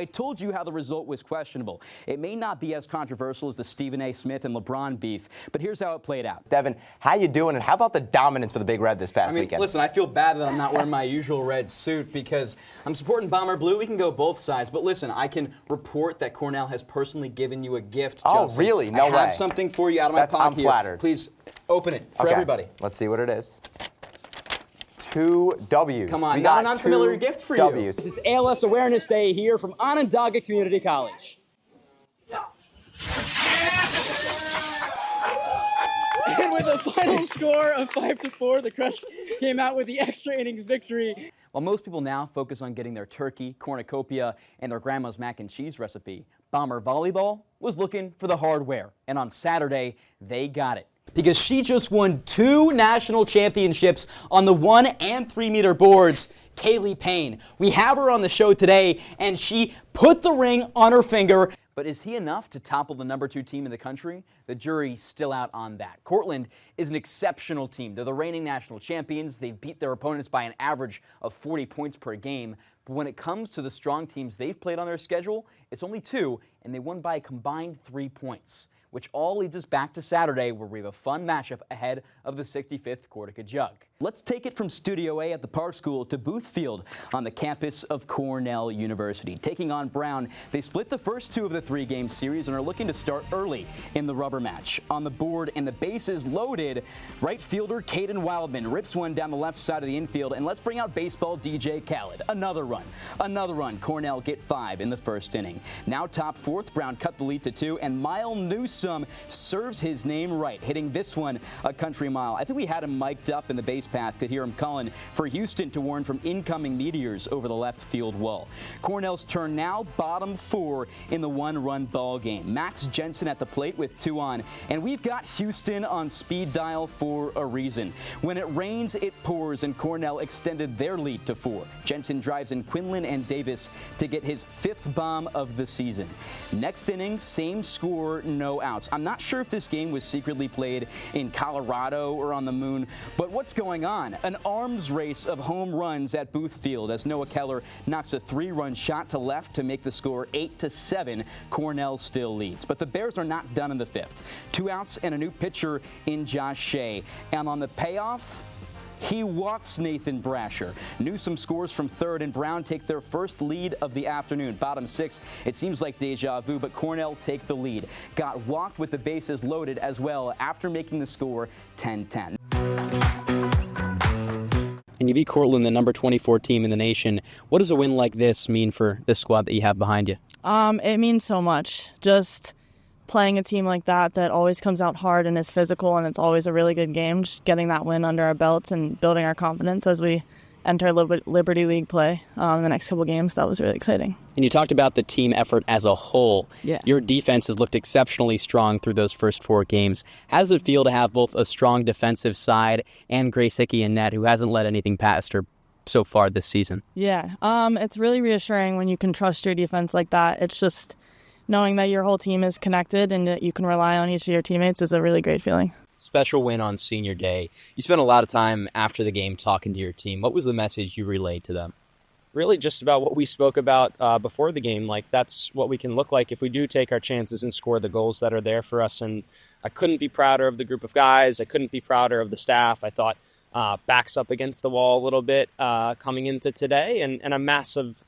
I told you how the result was questionable. It may not be as controversial as the Stephen A. Smith and LeBron beef, but here's how it played out. Devon, how you doing, and how about the dominance for the Big Red this past weekend? Listen, I feel bad that I'm not wearing my usual red suit because I'm supporting Bomber Blue. We can go both sides, but listen, I can report that Cornell has personally given you a gift, Oh, Justin. really? No way. I have something for you out of my pocket I'm flattered. Please open it for everybody. Let's see what it is. 2 W's. Come on, we not got an unfamiliar 2 gift for W's. you. It's ALS Awareness Day here from Onondaga Community College. And with a final score of 5-4, the Crush came out with the extra innings victory. While most people now focus on getting their turkey, cornucopia, and their grandma's mac and cheese recipe, Bomber Volleyball was looking for the hardware. And on Saturday, they got it. Because she just won 2 national championships on the 1 and 3 meter boards. Kaylee Payne. We have her on the show today, and she put the ring on her finger. But is he enough to topple the number 2 team in the country? The jury's still out on that. Cortland is an exceptional team. They're the reigning national champions. They've beat their opponents by an average of 40 points per game. But when it comes to the strong teams they've played on their schedule, it's only 2, and they won by a combined 3 points. Which all leads us back to Saturday, where we have a fun matchup ahead of the 65th Cortica Jug. Let's take it from Studio A at the Park School to Booth Field on the campus of Cornell University. Taking on Brown, they split the first 2 of the 3-game series and are looking to start early in the rubber match. On the board and the bases loaded, right fielder Caden Wildman rips one down the left side of the infield, and let's bring out baseball DJ Khaled. Another run. Cornell get 5 in the first inning. Now top 4th, Brown cut the lead to 2, and Mile Newsome serves his name right, hitting this one a country mile. I think we had him mic'd up in the base path, could hear him calling for Houston to warn from incoming meteors over the left field wall. Cornell's turn now, bottom 4 in the 1-run ball game. Max Jensen at the plate with 2 on, and we've got Houston on speed dial for a reason. When it rains, it pours, and Cornell extended their lead to 4. Jensen drives in Quinlan and Davis to get his 5th bomb of the season. Next inning, same score, no outs. I'm not sure if this game was secretly played in Colorado or on the moon, but what's going on? An arms race of home runs at Booth Field as Noah Keller knocks a 3-run shot to left to make the score 8-7. Cornell still leads, but the Bears are not done in the 5th. 2 outs and a new pitcher in Josh Shea. And on the payoff, he walks Nathan Brasher. Newsome scores from 3rd, and Brown take their first lead of the afternoon. Bottom 6, it seems like deja vu, but Cornell take the lead. Got walked with the bases loaded as well after making the score 10-10. And you beat Cortland, the number 24 team in the nation. What does a win like this mean for this squad that you have behind you? It means so much. Just playing a team like that always comes out hard and is physical, and it's always a really good game. Just getting that win under our belts and building our confidence as we enter Liberty League play in the next couple games. That was really exciting. And you talked about the team effort as a whole. Yeah. Your defense has looked exceptionally strong through those first 4 games. How does it feel to have both a strong defensive side and Grace Hickey in net, who hasn't let anything past her so far this season? Yeah, it's really reassuring when you can trust your defense like that. It's just knowing that your whole team is connected and that you can rely on each of your teammates is a really great feeling. Special win on senior day. You spent a lot of time after the game talking to your team. What was the message you relayed to them? Really just about what we spoke about before the game. Like, that's what we can look like if we do take our chances and score the goals that are there for us. And I couldn't be prouder of the group of guys. I couldn't be prouder of the staff. I thought backs up against the wall a little bit coming into today, and a massive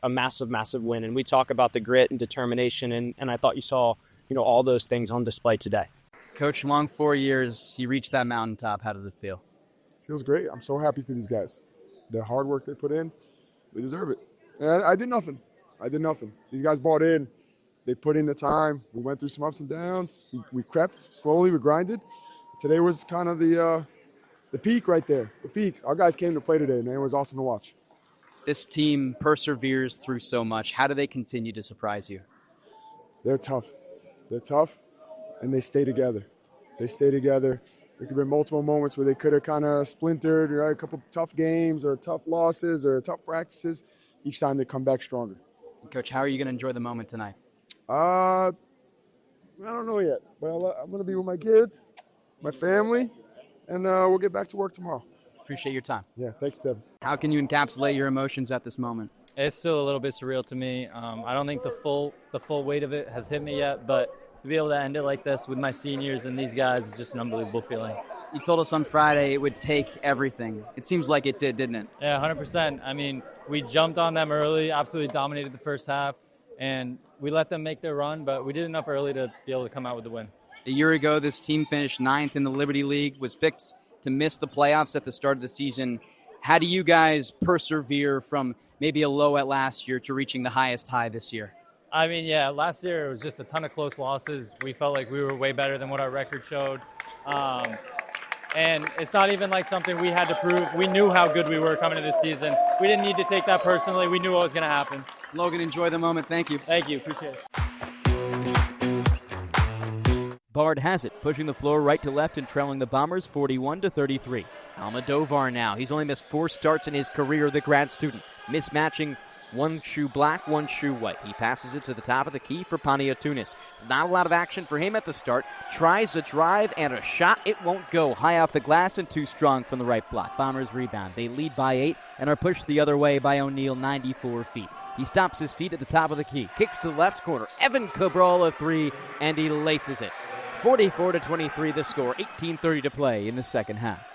win. And we talk about the grit and determination, and I thought you saw all those things on display today. Coach, long 4 years, you reached that mountaintop. How does it feel? Feels great. I'm so happy for these guys. The hard work they put in, they deserve it. And I did nothing. These guys bought in. They put in the time. We went through some ups and downs. We crept slowly. We grinded. Today was kind of the peak right there. The peak. Our guys came to play today, man. It was awesome to watch. This team perseveres through so much. How do they continue to surprise you? They're tough, and they stay together. There could have been multiple moments where they could have kind of splintered, right? A couple tough games or tough losses or tough practices. Each time they come back stronger. Coach, how are you going to enjoy the moment tonight? I don't know yet. Well, I'm going to be with my kids, my family, and we'll get back to work tomorrow. Appreciate your time. Yeah, thanks, Devon. How can you encapsulate your emotions at this moment? It's still a little bit surreal to me. I don't think the full weight of it has hit me yet, but to be able to end it like this with my seniors and these guys is just an unbelievable feeling. You told us on Friday it would take everything. It seems like it did, didn't it? Yeah, 100%. I mean, we jumped on them early, absolutely dominated the first half, and we let them make their run, but we did enough early to be able to come out with the win. A year ago, this team finished 9th in the Liberty League, was picked to miss the playoffs at the start of the season. How do you guys persevere from maybe a low at last year to reaching the highest high this year? I mean, yeah, last year it was just a ton of close losses. We felt like we were way better than what our record showed. And it's not even like something we had to prove. We knew how good we were coming into this season. We didn't need to take that personally. We knew what was going to happen. Logan, enjoy the moment. Thank you. Thank you. Appreciate it. Bard has it, pushing the floor right to left and trailing the Bombers 41-33. Almodovar now. He's only missed 4 starts in his career, the grad student. Mismatching one shoe black, one shoe white. He passes it to the top of the key for Paniatunis. Not a lot of action for him at the start. Tries a drive and a shot. It won't go. High off the glass and too strong from the right block. Bombers rebound. They lead by 8 and are pushed the other way by O'Neal, 94 feet. He stops his feet at the top of the key. Kicks to the left corner. Evan Cabral a 3, and he laces it. 44-23 the score. 18:30 to play in the second half.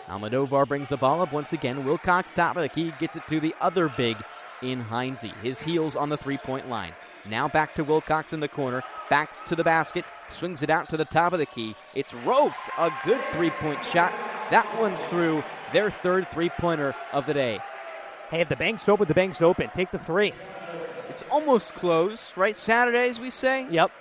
Almodovar brings the ball up once again. Wilcox, top of the key, gets it to the other big in Heinze. His heels on the three-point line. Now back to Wilcox in the corner. Backs to the basket. Swings it out to the top of the key. It's Roth. A good three-point shot. That one's through. Their third three-pointer of the day. Hey, if the bank's open, the bank's open. Take the 3. It's almost close, right? Saturdays, we say? Yep.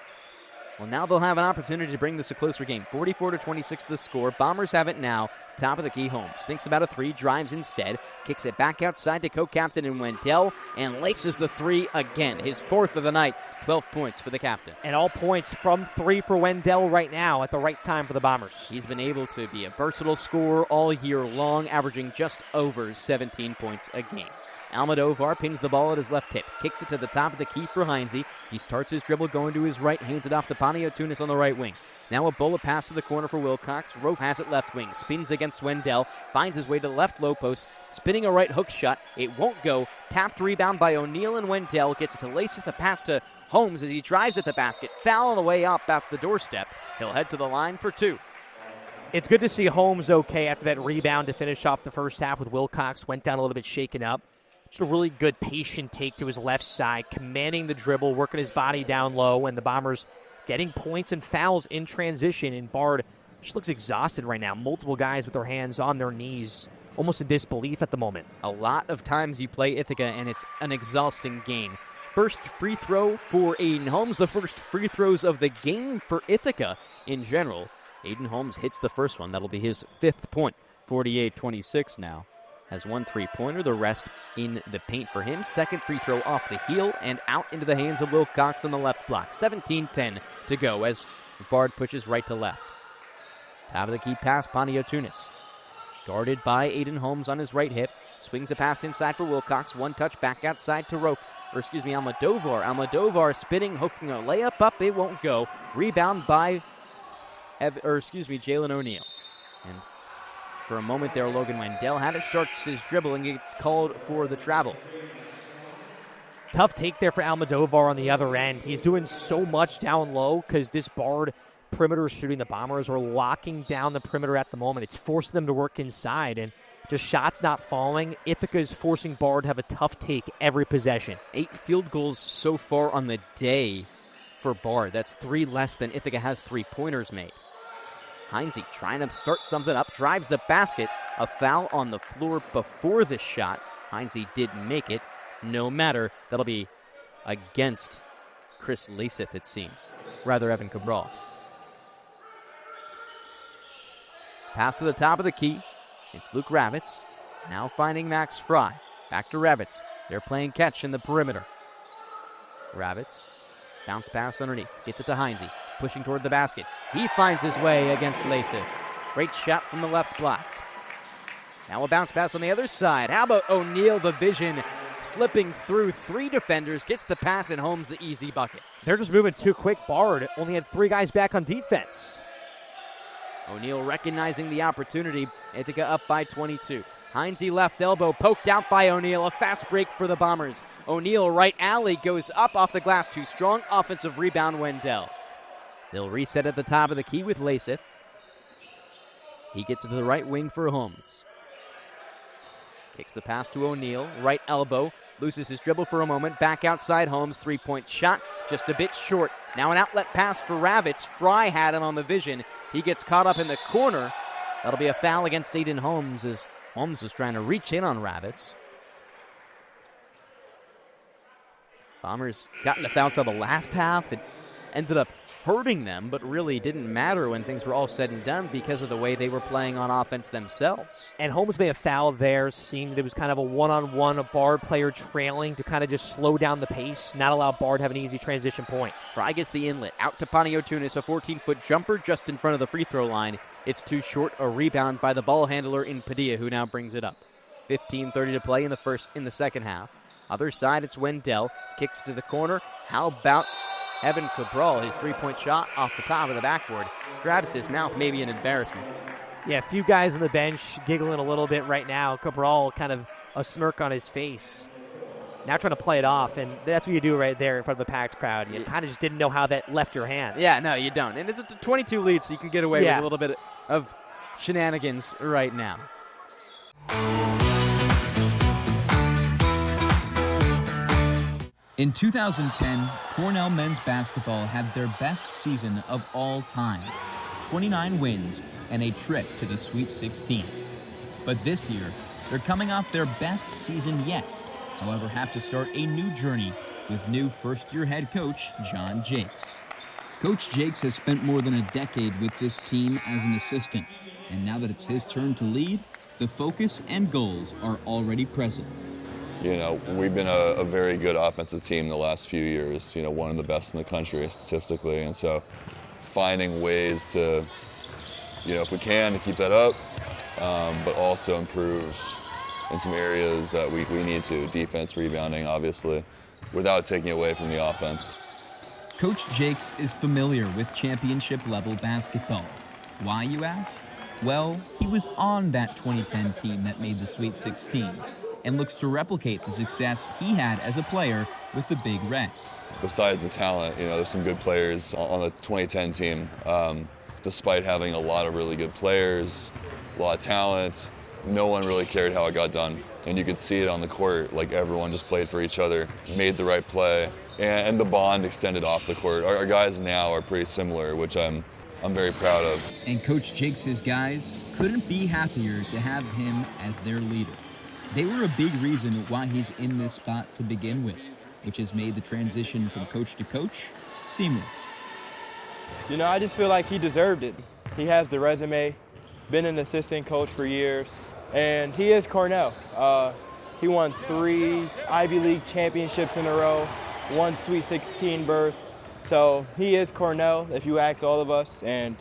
Well, now they'll have an opportunity to bring this a closer game. 44-26 the score. Bombers have it now. Top of the key, Holmes thinks about a 3, drives instead, kicks it back outside to co-captain in Wendell, and laces the 3 again. His 4th of the night, 12 points for the captain. And all points from 3 for Wendell right now at the right time for the Bombers. He's been able to be a versatile scorer all year long, averaging just over 17 points a game. Almodovar pins the ball at his left hip, kicks it to the top of the key for Heinze. He starts his dribble going to his right, hands it off to Paniatunis on the right wing. Now a bullet pass to the corner for Wilcox. Rofe has it left wing, spins against Wendell, finds his way to the left low post, spinning a right hook shot. It won't go. Tapped rebound by O'Neal, and Wendell gets it to laces the pass to Holmes as he drives at the basket. Foul on the way up at the doorstep. He'll head to the line for 2. It's good to see Holmes okay after that rebound to finish off the first half with Wilcox. Went down a little bit shaken up. Just a really good patient take to his left side, commanding the dribble, working his body down low, and the Bombers getting points and fouls in transition. And Bard just looks exhausted right now. Multiple guys with their hands on their knees, almost in disbelief at the moment. A lot of times you play Ithaca, and it's an exhausting game. First free throw for Aiden Holmes, the first free throws of the game for Ithaca in general. Aiden Holmes hits the first one. That'll be his 5th point. 48-26 now. Has 1 3-pointer, the rest in the paint for him. Second free throw off the heel and out into the hands of Wilcox on the left block. 17-10 to go as Bard pushes right to left. Top of the key pass, Paniatunis. Guarded by Aiden Holmes on his right hip. Swings a pass inside for Wilcox. One touch back outside to Almodovar. Almodovar spinning, hooking a layup up. It won't go. Rebound by Jalen O'Neal. And for a moment there, Logan Wendell had it, starts his dribble and gets called for the travel. Tough take there for Almodovar on the other end. He's doing so much down low because this Bard perimeter shooting, the Bombers are locking down the perimeter at the moment. It's forcing them to work inside, and just shots not falling. Ithaca is forcing Bard to have a tough take every possession. 8 field goals so far on the day for Bard. That's 3 less than Ithaca has 3-pointers made. Heinze trying to start something up, drives the basket. A foul on the floor before the shot. Heinze did make it. No matter. That'll be against Chris Lasith, it seems. Rather, Evan Cabral. Pass to the top of the key. It's Luke Ravitz. Now finding Max Fry. Back to Ravitz. They're playing catch in the perimeter. Ravitz. Bounce pass underneath. Gets it to Heinze. Pushing toward the basket. He finds his way against Lasith. Great shot from the left block. Now a bounce pass on the other side. How about O'Neal, the vision, slipping through 3 defenders, gets the pass, and Holmes the easy bucket. They're just moving too quick. Bard only had 3 guys back on defense. O'Neal recognizing the opportunity. Ithaca up by 22. Heinze left elbow poked out by O'Neal. A fast break for the Bombers. O'Neal right alley goes up off the glass. Too strong. Offensive rebound Wendell. They'll reset at the top of the key with Lasith. He gets it to the right wing for Holmes. Kicks the pass to O'Neal. Right elbow. Loses his dribble for a moment. Back outside Holmes. 3-point shot. Just a bit short. Now an outlet pass for Ravitz. Fry had him on the vision. He gets caught up in the corner. That'll be a foul against Aiden Holmes as Holmes was trying to reach in on Ravitz. Bombers got into foul trouble last half. It ended up hurting them, but really didn't matter when things were all said and done because of the way they were playing on offense themselves. And Holmes made a foul there, seeing there was kind of a one-on-one, a Bard player trailing to kind of just slow down the pace, not allow Bard to have an easy transition point. Fry gets the inlet. Out to Paniotunis, a 14-foot jumper just in front of the free throw line. It's too short, a rebound by the ball handler in Padilla, who now brings it up. 15:30 to play in the second half. Other side, it's Wendell. Kicks to the corner. How about Evan Cabral? His 3-point shot off the top of the backboard. Grabs his mouth, maybe an embarrassment. Yeah, a few guys on the bench giggling a little bit right now. Cabral kind of a smirk on his face. Now trying to play it off, and that's what you do right there in front of the packed crowd. You kind of just didn't know how that left your hand. Yeah, no, you don't. And it's a 22 lead, so you can get away with a little bit of shenanigans right now. In 2010, Cornell men's basketball had their best season of all time. 29 wins and a trip to the Sweet 16. But this year, they're coming off their best season yet. However, have to start a new journey with new first-year head coach John Jakes. Coach Jakes has spent more than a decade with this team as an assistant, and now that it's his turn to lead, the focus and goals are already present. You know, we've been a very good offensive team the last few years, you know, one of the best in the country statistically, and so finding ways to, you know, if we can, to keep that up, but also improve in some areas that we need to, defense, rebounding, obviously, without taking away from the offense. Coach Jakes is familiar with championship-level basketball. Why, you ask? Well, he was on that 2010 team that made the Sweet 16 and looks to replicate the success he had as a player with the Big Red. Besides the talent, you know, there's some good players on the 2010 team. Despite having a lot of really good players, a lot of talent, no one really cared how it got done. And you could see it on the court, like everyone just played for each other, made the right play, and the bond extended off the court. Our guys now are pretty similar, which I'm very proud of. And Coach Jakes' guys couldn't be happier to have him as their leader. They were a big reason why he's in this spot to begin with, which has made the transition from coach to coach seamless. You know, I just feel like he deserved it. He has the resume, been an assistant coach for years, and he is Cornell. He won 3 Ivy League championships in a row, 1 Sweet 16 berth. So he is Cornell, if you ask all of us, and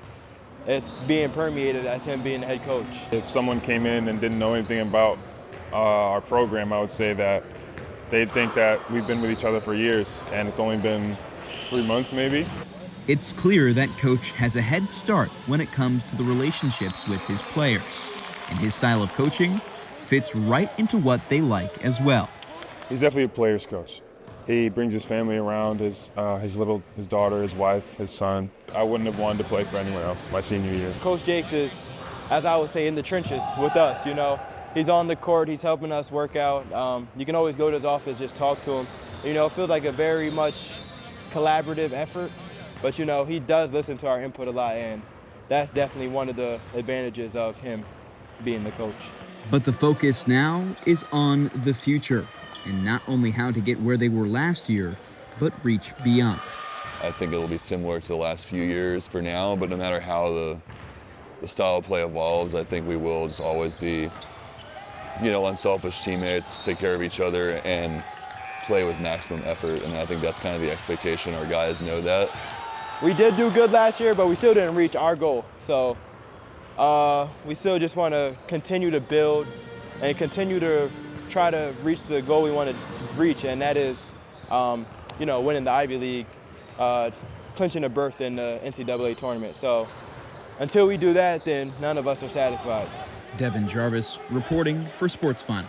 it's being permeated as him being the head coach. If someone came in and didn't know anything about our program, I would say that they'd think that we've been with each other for years, and it's only been 3 months maybe. It's clear that Coach has a head start when it comes to the relationships with his players, and his style of coaching fits right into what they like as well. He's definitely a player's coach. He brings his family around, his daughter, his wife, his son. I wouldn't have wanted to play for anyone else my senior year. Coach Jakes is, as I would say, in the trenches with us, you know. He's on the court, he's helping us work out. You can always go to his office, just talk to him. You know, it feels like a very much collaborative effort, but you know, he does listen to our input a lot, and that's definitely one of the advantages of him being the coach. But the focus now is on the future, and not only how to get where they were last year, but reach beyond. I think it'll be similar to the last few years for now, but no matter how the style of play evolves, I think we will just always be, you know, unselfish teammates, take care of each other, and play with maximum effort. And I think that's kind of the expectation. Our guys know that. We did do good last year, but we still didn't reach our goal. So we still just want to continue to build and continue to try to reach the goal we want to reach, and that is, you know, winning the Ivy League, clinching a berth in the NCAA tournament. So until we do that, then none of us are satisfied. Devon Jarvis reporting for Sports Fun.